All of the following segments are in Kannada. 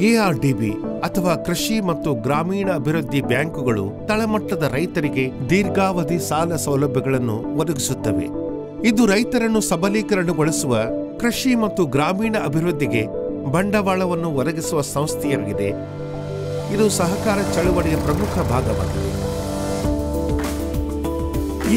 ಎಆರ್ಡಿಬಿ ಅಥವಾ ಕೃಷಿ ಮತ್ತು ಗ್ರಾಮೀಣ ಅಭಿವೃದ್ಧಿ ಬ್ಯಾಂಕುಗಳು ತಳಮಟ್ಟದ ರೈತರಿಗೆ ದೀರ್ಘಾವಧಿ ಸಾಲ ಸೌಲಭ್ಯಗಳನ್ನು ಒದಗಿಸುತ್ತವೆ. ಇದು ರೈತರನ್ನು ಸಬಲೀಕರಣಗೊಳಿಸುವ, ಕೃಷಿ ಮತ್ತು ಗ್ರಾಮೀಣ ಅಭಿವೃದ್ಧಿಗೆ ಬಂಡವಾಳವನ್ನು ಒದಗಿಸುವ ಸಂಸ್ಥೆಯಾಗಿದೆ. ಇದು ಸಹಕಾರ ಚಳವಳಿಯ ಪ್ರಮುಖ ಭಾಗವಾಗಿದೆ.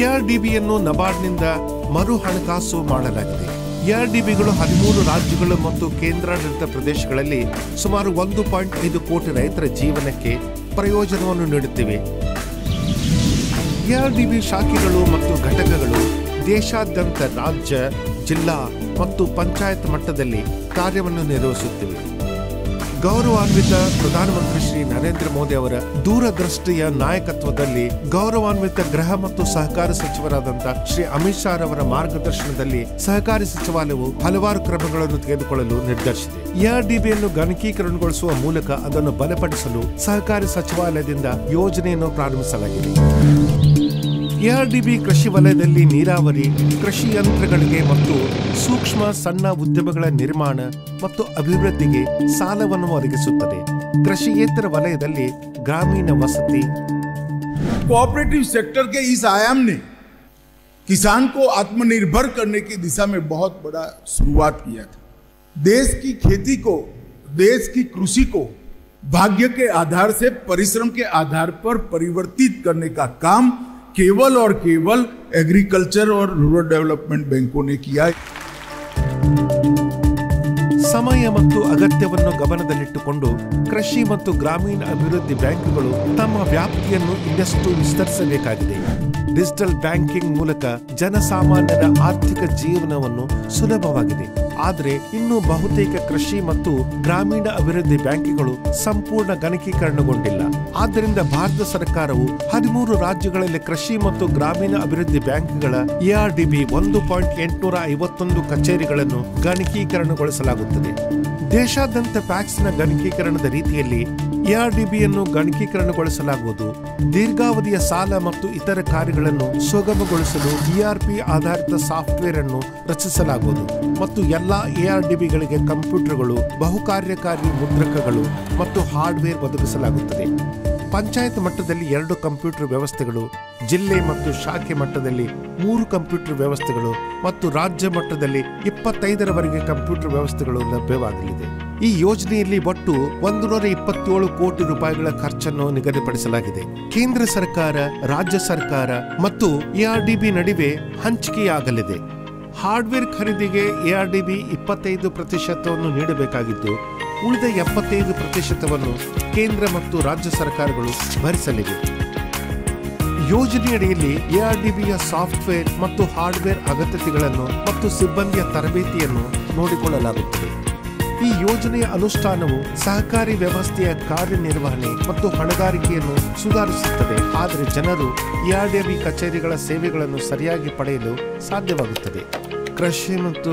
ಎಆರ್ಡಿಬಿಯನ್ನು ನಬಾರ್ಡ್ನಿಂದ ಮರು ಹಣಕಾಸು ಮಾಡಲಾಗಿದೆ. ಎಆರ್ಡಿಬಿಗಳು 13 ರಾಜ್ಯಗಳು ಮತ್ತು ಕೇಂದ್ರಾಡಳಿತ ಪ್ರದೇಶಗಳಲ್ಲಿ ಸುಮಾರು 1.5 ಕೋಟಿ ರೈತರ ಜೀವನಕ್ಕೆ ಪ್ರಯೋಜನವನ್ನು ನೀಡುತ್ತಿವೆ. ಎಆರ್ಡಿಬಿ ಶಾಖೆಗಳು ಮತ್ತು ಘಟಕಗಳು ದೇಶಾದ್ಯಂತ ರಾಜ್ಯ, ಜಿಲ್ಲಾ ಮತ್ತು ಪಂಚಾಯತ್ ಮಟ್ಟದಲ್ಲಿ ಕಾರ್ಯವನ್ನು ನಿರ್ವಹಿಸುತ್ತಿವೆ. ಗೌರವಾನ್ವಿತ ಪ್ರಧಾನಮಂತ್ರಿ ಶ್ರೀ ನರೇಂದ್ರ ಮೋದಿ ಅವರ ದೂರದೃಷ್ಟಿಯ ನಾಯಕತ್ವದಲ್ಲಿ ಗೌರವಾನ್ವಿತ ಗೃಹ ಮತ್ತು ಸಹಕಾರ ಸಚಿವರಾದಂತಹ ಶ್ರೀ ಅಮಿತ್ ಶಾ ಅವರ ಮಾರ್ಗದರ್ಶನದಲ್ಲಿ ಸಹಕಾರಿ ಸಚಿವಾಲಯವು ಹಲವಾರು ಕ್ರಮಗಳನ್ನು ತೆಗೆದುಕೊಳ್ಳಲು ನಿರ್ಧರಿಸಿದೆ. ಎಆರ್ಡಿಬಿಯನ್ನು ಗಣಕೀಕರಣಗೊಳಿಸುವ ಮೂಲಕ ಅದನ್ನು ಬಲಪಡಿಸಲು ಸಹಕಾರಿ ಸಚಿವಾಲಯದಿಂದ ಯೋಜನೆಯನ್ನು ಪ್ರಾರಂಭಿಸಲಾಗಿದೆ. ಎಆರ್ಡಿಬಿ ಕೃಷಿ ವಲಯದಲ್ಲಿ ನೀರಾವರಿ, ಕೃಷಿ ಯಂತ್ರಗಳಿಗೆ ಮತ್ತು ಸೂಕ್ಷ್ಮ ಸಣ್ಣ ಉದ್ಯಮಗಳ ನಿರ್ಮಾಣ ಮತ್ತು ಅಭಿವೃದ್ಧಿಗೆ ಸಾಲವನ್ನು ಒದಗಿಸುತ್ತದೆ. ಕೃಷಿಯೇತರ ವಲಯದಲ್ಲಿ ಗ್ರಾಮೀಣ ವಸತಿ. कोऑपरेटिव सेक्टर के इस आयाम ने किसान को आत्मनिर्भर करने की दिशा में बहुत बड़ा शुरुआत किया था. देश की खेती को, देश की कृषि को भाग्य के आधार से परिश्रम के आधार पर परिवर्तित करने का काम केवल और केवल एग्रीकल्चर और रूरल डेवलपमेंट बैंकों ने किया. ಸಮಯ ಮತ್ತು ಅಗತ್ಯವನ್ನು ಗಮನದಲ್ಲಿಟ್ಟುಕೊಂಡು ಕೃಷಿ ಮತ್ತು ಗ್ರಾಮೀಣ ಅಭಿವೃದ್ಧಿ ಬ್ಯಾಂಕುಗಳು ತಮ್ಮ ವ್ಯಾಪ್ತಿಯನ್ನು ಇನ್ನಷ್ಟು ವಿಸ್ತರಿಸಬೇಕಾಗಿದೆ. ಡಿಜಿಟಲ್ ಬ್ಯಾಂಕಿಂಗ್ ಮೂಲಕ ಜನಸಾಮಾನ್ಯರ ಆರ್ಥಿಕ ಜೀವನವನ್ನು ಸುಲಭವಾಗಿದೆ. ಆದರೆ ಇನ್ನೂ ಬಹುತೇಕ ಕೃಷಿ ಮತ್ತು ಗ್ರಾಮೀಣ ಅಭಿವೃದ್ಧಿ ಬ್ಯಾಂಕುಗಳು ಸಂಪೂರ್ಣ ಗಣಕೀಕರಣಗೊಂಡಿಲ್ಲ. ಆದ್ದರಿಂದ ಭಾರತ ಸರ್ಕಾರವು 13 ರಾಜ್ಯಗಳಲ್ಲಿ ಕೃಷಿ ಮತ್ತು ಗ್ರಾಮೀಣ ಅಭಿವೃದ್ಧಿ ಬ್ಯಾಂಕ್ಗಳ ಎಆರ್ಡಿಬಿ 1.851 ಕಚೇರಿಗಳನ್ನು ಗಣಕೀಕರಣಗೊಳಿಸಲಾಗುತ್ತದೆ. ದೇಶಾದ್ಯಂತ ಪ್ಯಾಕ್ಸ್ನ ಗಣಕೀಕರಣದ ರೀತಿಯಲ್ಲಿ ಎಆರ್ಡಿಬಿಯನ್ನು ಗಣಕೀಕರಣಗೊಳಿಸಲಾಗುವುದು. ದೀರ್ಘಾವಧಿಯ ಸಾಲ ಮತ್ತು ಇತರ ಕಾರ್ಯಗಳನ್ನು ಸುಗಮಗೊಳಿಸಲು ಇಆರ್ಪಿ ಆಧಾರಿತ ಸಾಫ್ಟ್ವೇರ್ ಅನ್ನು ರಚಿಸಲಾಗುವುದು ಮತ್ತು ಎಲ್ಲಾ ಎಆರ್ಡಿಬಿಗಳಿಗೆ ಕಂಪ್ಯೂಟರ್ಗಳು, ಬಹುಕಾರ್ಯಕಾರಿ ಮುದ್ರಕಗಳು ಮತ್ತು ಹಾರ್ಡ್ವೇರ್ ಒದಗಿಸಲಾಗುತ್ತದೆ. ಪಂಚಾಯತ್ ಮಟ್ಟದಲ್ಲಿ 2 ಕಂಪ್ಯೂಟರ್ ವ್ಯವಸ್ಥೆಗಳು, ಜಿಲ್ಲೆ ಮತ್ತು ಶಾಖೆ ಮಟ್ಟದಲ್ಲಿ 3 ಕಂಪ್ಯೂಟರ್ ವ್ಯವಸ್ಥೆಗಳು ಮತ್ತು ರಾಜ್ಯ ಮಟ್ಟದಲ್ಲಿ 25ರವರೆಗೆ ಕಂಪ್ಯೂಟರ್ ವ್ಯವಸ್ಥೆಗಳು ಲಭ್ಯವಾಗಲಿದೆ. ಈ ಯೋಜನೆಯಲ್ಲಿ ಒಟ್ಟು 127 ಕೋಟಿ ರೂಪಾಯಿಗಳ ಖರ್ಚನ್ನು ನಿಗದಿಪಡಿಸಲಾಗಿದೆ. ಕೇಂದ್ರ ಸರ್ಕಾರ, ರಾಜ್ಯ ಸರ್ಕಾರ ಮತ್ತು ಎಆರ್ಡಿಬಿ ನಡುವೆ ಹಂಚಿಕೆಯಾಗಲಿದೆ. ಹಾರ್ಡ್ವೇರ್ ಖರೀದಿಗೆ ಎಆರ್ಡಿಬಿ 25% ನೀಡಬೇಕಾಗಿದ್ದು, ಉಳಿದ 75% ಕೇಂದ್ರ ಮತ್ತು ರಾಜ್ಯ ಸರ್ಕಾರಗಳು ಭರಿಸಲಿವೆ. ಯೋಜನೆಯಡಿಯಲ್ಲಿ ಎಆರ್ಡಿಬಿಯ ಸಾಫ್ಟ್ವೇರ್ ಮತ್ತು ಹಾರ್ಡ್ವೇರ್ ಅಗತ್ಯತೆಗಳನ್ನು ಮತ್ತು ಸಿಬ್ಬಂದಿಯ ತರಬೇತಿಯನ್ನು ನೋಡಿಕೊಳ್ಳಲಾಗುತ್ತದೆ. ಈ ಯೋಜನೆಯ ಅನುಷ್ಠಾನವು ಸಹಕಾರಿ ವ್ಯವಸ್ಥೆಯ ಕಾರ್ಯನಿರ್ವಹಣೆ ಮತ್ತು ಹೊಣೆಗಾರಿಕೆಯನ್ನು ಸುಧಾರಿಸುತ್ತದೆ. ಆದರೆ ಜನರು ಎಆರ್ಡಿಬಿ ಕಚೇರಿಗಳ ಸೇವೆಗಳನ್ನು ಸರಿಯಾಗಿ ಪಡೆಯಲು ಸಾಧ್ಯವಾಗುತ್ತದೆ. ಕೃಷಿ ಮತ್ತು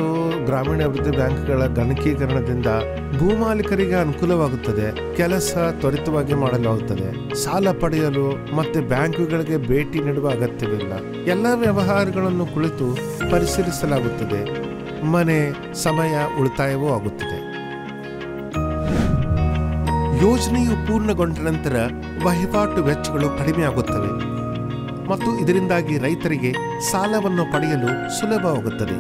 ಗ್ರಾಮೀಣ ಅಭಿವೃದ್ಧಿ ಬ್ಯಾಂಕ್ಗಳ ಗಣಕೀಕರಣದಿಂದ ಭೂಮಾಲೀಕರಿಗೆ ಅನುಕೂಲವಾಗುತ್ತದೆ. ಕೆಲಸ ತ್ವರಿತವಾಗಿ ಮಾಡಲಾಗುತ್ತದೆ. ಸಾಲ ಪಡೆಯಲು ಮತ್ತೆ ಬ್ಯಾಂಕುಗಳಿಗೆ ಭೇಟಿ ನೀಡುವ ಅಗತ್ಯವಿಲ್ಲ. ಎಲ್ಲ ವ್ಯವಹಾರಗಳನ್ನು ಕುಳಿತು ಪರಿಶೀಲಿಸಲಾಗುತ್ತದೆ. ಮನೆ, ಸಮಯ ಉಳಿತಾಯವೂ ಆಗುತ್ತದೆ. ಯೋಜನೆಯು ಪೂರ್ಣಗೊಂಡ ನಂತರ ವಹಿವಾಟು ವೆಚ್ಚಗಳು ಕಡಿಮೆಯಾಗುತ್ತವೆ ಮತ್ತು ಇದರಿಂದಾಗಿ ರೈತರಿಗೆ ಸಾಲವನ್ನು ಪಡೆಯಲು ಸುಲಭವಾಗುತ್ತದೆ.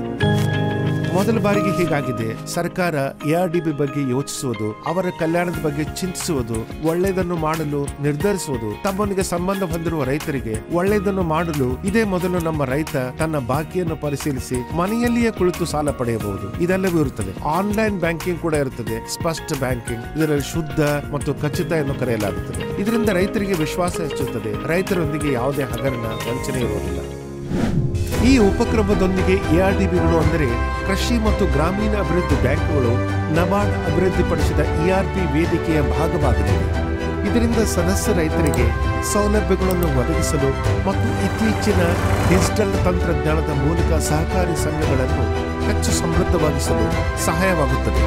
ಮೊದಲ ಬಾರಿಗೆ ಹೀಗಾಗಿದೆ. ಸರ್ಕಾರ ಎಆರ್ಡಿಬಿ ಬಗ್ಗೆ ಯೋಚಿಸುವುದು, ಅವರ ಕಲ್ಯಾಣದ ಬಗ್ಗೆ ಚಿಂತಿಸುವುದು, ಒಳ್ಳೆಯದನ್ನು ಮಾಡಲು ನಿರ್ಧರಿಸುವುದು, ತಮ್ಮೊಂದಿಗೆ ಸಂಬಂಧ ಹೊಂದಿರುವ ರೈತರಿಗೆ ಒಳ್ಳೆಯದನ್ನು ಮಾಡಲು ಇದೇ ಮೊದಲು ನಮ್ಮ ರೈತ ತನ್ನ ಬಾಕಿಯನ್ನು ಪರಿಶೀಲಿಸಿ ಮನೆಯಲ್ಲಿಯೇ ಕುಳಿತು ಸಾಲ ಪಡೆಯಬಹುದು. ಇದೆಲ್ಲವೂ ಇರುತ್ತದೆ. ಆನ್ಲೈನ್ ಬ್ಯಾಂಕಿಂಗ್ ಕೂಡ ಇರುತ್ತದೆ. ಸ್ಪಷ್ಟ ಬ್ಯಾಂಕಿಂಗ್, ಇದರಲ್ಲಿ ಶುದ್ಧ ಮತ್ತು ಖಚಿತ ಎಂದು ಕರೆಯಲಾಗುತ್ತದೆ. ಇದರಿಂದ ರೈತರಿಗೆ ವಿಶ್ವಾಸ ಹೆಚ್ಚುತ್ತದೆ. ರೈತರೊಂದಿಗೆ ಯಾವುದೇ ಹಗರಣ, ವಂಚನೆ ಇರುವುದಿಲ್ಲ. ಈ ಉಪಕ್ರಮದೊಂದಿಗೆ ಎಆರ್ಡಿಬಿಗಳು ಅಂದರೆ ಕೃಷಿ ಮತ್ತು ಗ್ರಾಮೀಣ ಅಭಿವೃದ್ಧಿ ಬ್ಯಾಂಕುಗಳು ನಬಾರ್ಡ್ ಅಭಿವೃದ್ಧಿಪಡಿಸಿದ ಇಆರ್ಪಿ ವೇದಿಕೆಯ ಭಾಗವಾಗಲಿವೆ. ಇದರಿಂದ ಸದಸ್ಯ ರೈತರಿಗೆ ಸೌಲಭ್ಯಗಳನ್ನು ಒದಗಿಸಲು ಮತ್ತು ಇತ್ತೀಚಿನ ಡಿಜಿಟಲ್ ತಂತ್ರಜ್ಞಾನದ ಮೂಲಕ ಸಹಕಾರಿ ಸಂಘಗಳನ್ನು ಹೆಚ್ಚು ಸಮೃದ್ಧವಾಗಿಸಲು ಸಹಾಯವಾಗುತ್ತದೆ.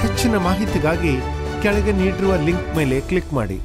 ಹೆಚ್ಚಿನ ಮಾಹಿತಿಗಾಗಿ ಕೆಳಗೆ ನೀಡಿರುವ ಲಿಂಕ್ ಮೇಲೆ ಕ್ಲಿಕ್ ಮಾಡಿ.